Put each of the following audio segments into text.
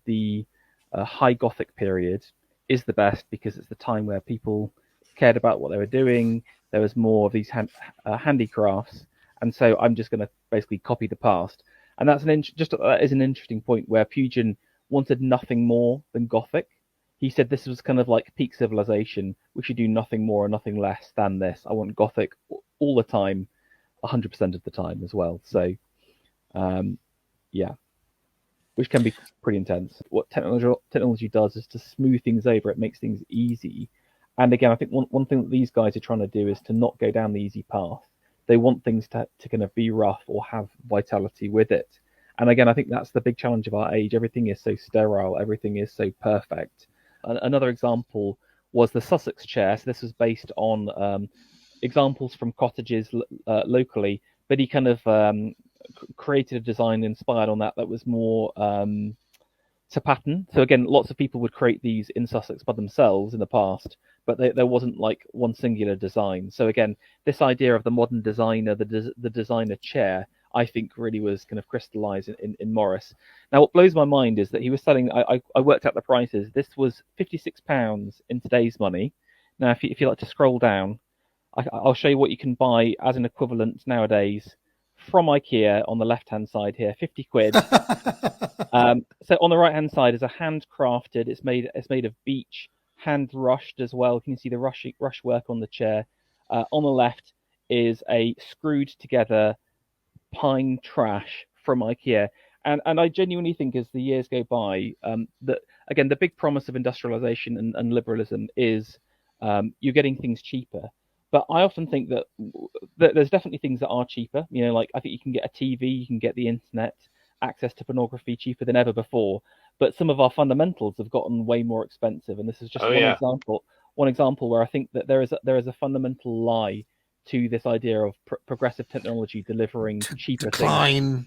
the High Gothic period is the best because it's the time where people cared about what they were doing. There was more of these handicrafts, and so I'm just going to basically copy the past. And that's that is an interesting point where Pugin wanted nothing more than Gothic. He said this was kind of like peak civilization. We should do nothing more and nothing less than this. I want Gothic all the time, 100% of the time as well. So, yeah, which can be pretty intense. What technology does is to smooth things over. It makes things easy. And again, I think one thing that these guys are trying to do is to not go down the easy path. They want things to kind of be rough or have vitality with it. And again, I think that's the big challenge of our age. Everything is so sterile. Everything is so perfect. Another example was the Sussex chair. So this was based on examples from cottages locally, but he kind of created a design inspired on that was more to pattern. So again, lots of people would create these in Sussex by themselves in the past, but there wasn't like one singular design. So again, this idea of the modern designer, the designer chair, I think really was kind of crystallized in Morris. Now, what blows my mind is that he was selling, I worked out the prices. This was £56 in today's money. Now, if you like to scroll down, I'll show you what you can buy as an equivalent nowadays from IKEA on the left-hand side here, 50 quid. So on the right-hand side is a handcrafted, it's made of beech, hand rushed as well. You can see the rush work on the chair. On the left is a screwed together pine trash from IKEA. And I genuinely think as the years go by, that again, the big promise of industrialization and liberalism is you're getting things cheaper. But I often think that there's definitely things that are cheaper. You know, like I think you can get a TV, you can get the internet, access to pornography cheaper than ever before. But some of our fundamentals have gotten way more expensive. And this is just one example where I think that there is a fundamental lie to this idea of progressive technology delivering cheaper things.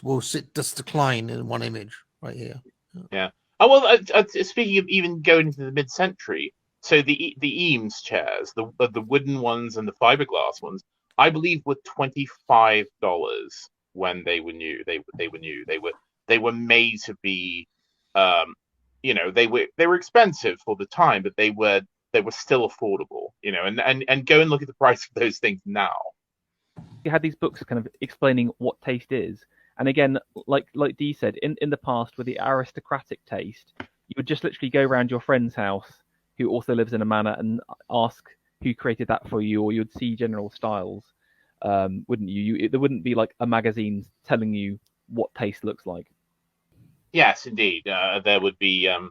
We'll just decline in one image right here. Yeah. Oh well. Speaking of even going into the mid-century, so the Eames chairs, the wooden ones and the fiberglass ones, I believe were $25 when they were new. They were made to be, they were expensive for the time, but they were still affordable. And go and look at the price of those things now. You had these books kind of explaining what taste is. And again, like Dee said, in the past with the aristocratic taste, you would just literally go around your friend's house who also lives in a manor and ask who created that for you, or you'd see general styles, wouldn't you? There wouldn't be like a magazine telling you what taste looks like. Yes, indeed. There would be. There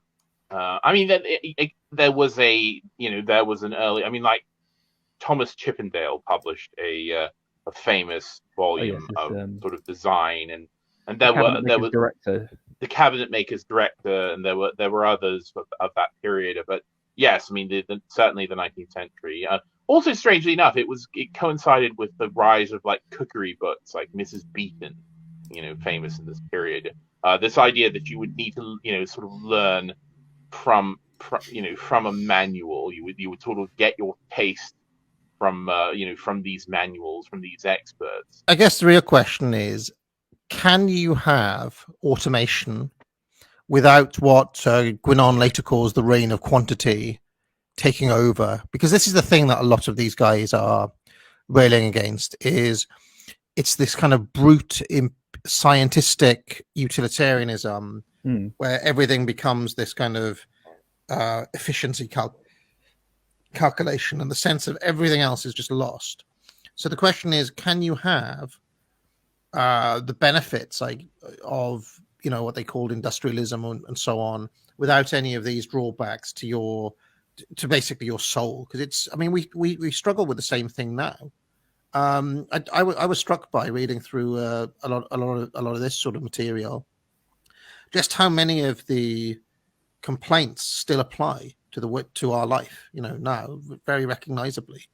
was an early. Like Thomas Chippendale published a famous volume of sort of design, and there was director, the Cabinet Maker's Director, and there were others of that period. But yes, certainly the 19th century. Also, strangely enough, it coincided with the rise of like cookery books, like Mrs. Beeton, famous in this period. This idea that you would need to, sort of learn from a manual. You would sort of get your taste from these manuals, from these experts. I guess the real question is, can you have automation without what Guinan later calls the reign of quantity taking over? Because this is the thing that a lot of these guys are railing against, is it's this kind of brute scientistic utilitarianism where everything becomes this kind of efficiency calculation, and the sense of everything else is just lost. So the question is, can you have the benefits of what they called industrialism and so on without any of these drawbacks to basically your soul? Because we struggle with the same thing now. I was struck by reading through a lot of this sort of material, just how many of the complaints still apply to our life, now very recognizably,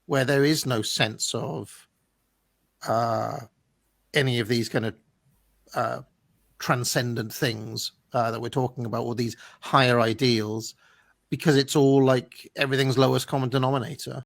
where there is no sense of any of these kind of transcendent things that we're talking about, or these higher ideals, because it's all like everything's lowest common denominator.